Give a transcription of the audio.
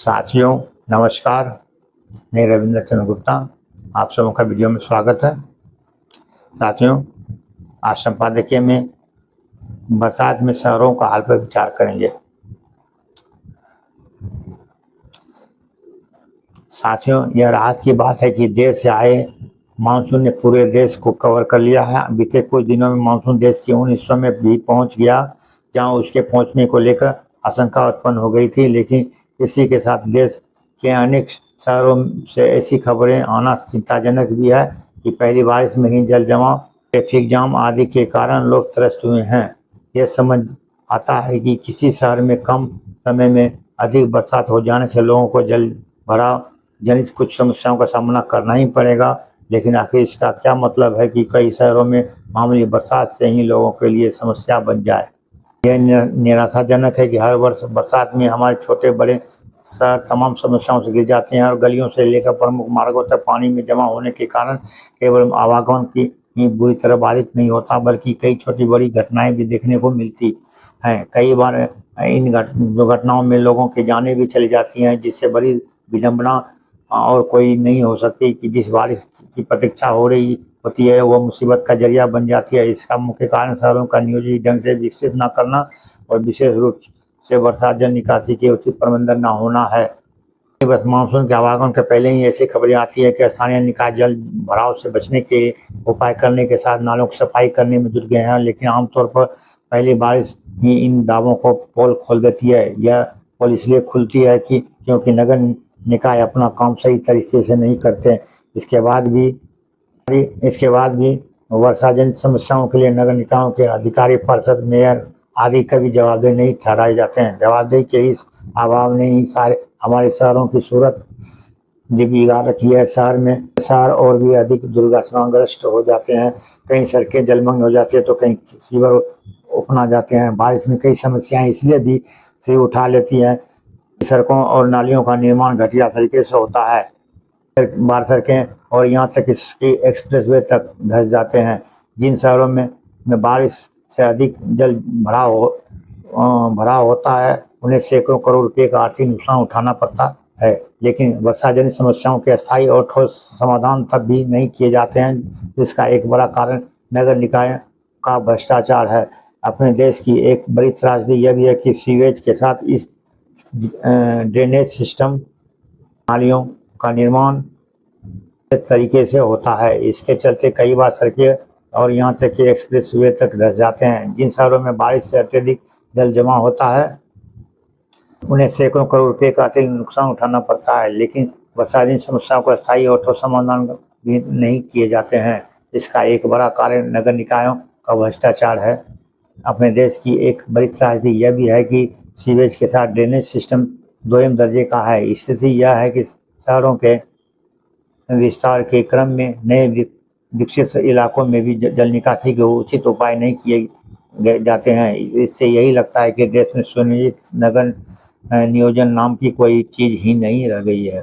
साथियों नमस्कार। मैं रविंद्र चंद्र गुप्ता, आप सबों का वीडियो में स्वागत है। साथियों, आज संपादकीय में बरसात में शहरों का हाल पर विचार करेंगे। साथियों, यह राहत की बात है कि देर से आए मानसून ने पूरे देश को कवर कर लिया है। बीते कुछ दिनों में मानसून देश के उन हिस्सों में भी पहुंच गया जहां उसके पहुंचने को लेकर आशंका उत्पन्न हो गई थी, लेकिन इसी के साथ देश के अनेक शहरों से ऐसी खबरें आना चिंताजनक भी है कि पहली बारिश में ही जल जमाव, ट्रैफिक जाम आदि के कारण लोग त्रस्त हुए हैं। यह समझ आता है कि किसी शहर में कम समय में अधिक बरसात हो जाने से लोगों को जल भराव जनित कुछ समस्याओं का सामना करना ही पड़ेगा, लेकिन आखिर इसका क्या मतलब है कि कई शहरों में मामूली बरसात से ही लोगों के लिए समस्या बन जाए। यह निराशाजनक है कि हर वर्ष बरसात में हमारे छोटे बड़े शहर तमाम समस्याओं से घिर जाते हैं और गलियों से लेकर प्रमुख मार्गों तक पानी में जमा होने के कारण केवल आवागमन की ही बुरी तरह बाधित नहीं होता, बल्कि कई छोटी बड़ी घटनाएं भी देखने को मिलती हैं। कई बार इन दुर्घटनाओं में लोगों की जानें भी चली जाती हैं, जिससे बड़ी विडंबना और कोई नहीं हो सकती कि जिस बारिश की प्रतीक्षा हो रही होती है वो मुसीबत का जरिया बन जाती है। इसका मुख्य कारण शहरों का नियोजित ढंग से विकसित न करना और विशेष रूप से बरसात जल निकासी के उचित प्रबंधन न होना है। बस मानसून के आवागमन के पहले ही ऐसी खबरें आती है कि स्थानीय निकाय जल भराव से बचने के उपाय करने के साथ नालों की सफाई करने में जुट गए हैं, लेकिन आमतौर पर पहली बारिश ही इन दावों को पोल खोल देती है। यह पोल इसलिए खुलती है कि क्योंकि नगर निकाय अपना काम सही तरीके से नहीं करते। इसके बाद भी वर्षा जनित समस्याओं के लिए नगर निकायों के अधिकारी, पार्षद, मेयर आदि कभी जवाबदेह नहीं ठहराए जाते हैं। जवाबदेही के इस अभाव ने ही सारे हमारे शहरों की सूरत बिगाड़ रखी है। शहर और भी अधिक दुर्घटनाग्रस्त हो जाते हैं। कहीं सड़कें जलमग्न हो जाती है तो कहीं सीवर उफना जाते हैं। बारिश में कई समस्याएं इसलिए भी सिर उठा लेती हैं, सड़कों और नालियों का निर्माण घटिया तरीके से होता है। बार सड़कें और यहाँ तक इसकी एक्सप्रेसवे तक धंस जाते हैं। जिन शहरों में बारिश से अधिक जल भराव होता है उन्हें सैकड़ों करोड़ रुपए का आर्थिक नुकसान उठाना पड़ता है, लेकिन वर्षा जनित समस्याओं के अस्थायी और ठोस समाधान तब भी नहीं किए जाते हैं, जिसका एक बड़ा कारण नगर निकाय का भ्रष्टाचार है। अपने देश की एक बड़ी त्रासदी यह भी है कि सीवेज के साथ इस ड्रेनेज सिस्टम, नालियों का निर्माण तरीके से होता है। इसके चलते कई बार सड़कें और यहाँ तक कि एक्सप्रेसवे तक धंस जाते हैं। जिन शहरों में बारिश से अत्यधिक जल जमा होता है उन्हें सैकड़ों करोड़ रुपए का आर्थिक नुकसान उठाना पड़ता है, लेकिन बरसाती समस्याओं को स्थायी और ठोस समाधान भी नहीं किए जाते हैं। इसका एक बड़ा कारण नगर निकायों का भ्रष्टाचार है। अपने देश की एक बड़ी त्रासदी यह भी है कि सीवेज के साथ ड्रेनेज सिस्टम दोयम दर्जे का है। स्थिति यह है कि शहरों के विस्तार के क्रम में नए विकसित इलाकों में भी जल निकासी के उचित उपाय नहीं किए जाते हैं। इससे यही लगता है कि देश में सुनियोजित नगर नियोजन नाम की कोई चीज़ ही नहीं रह गई है।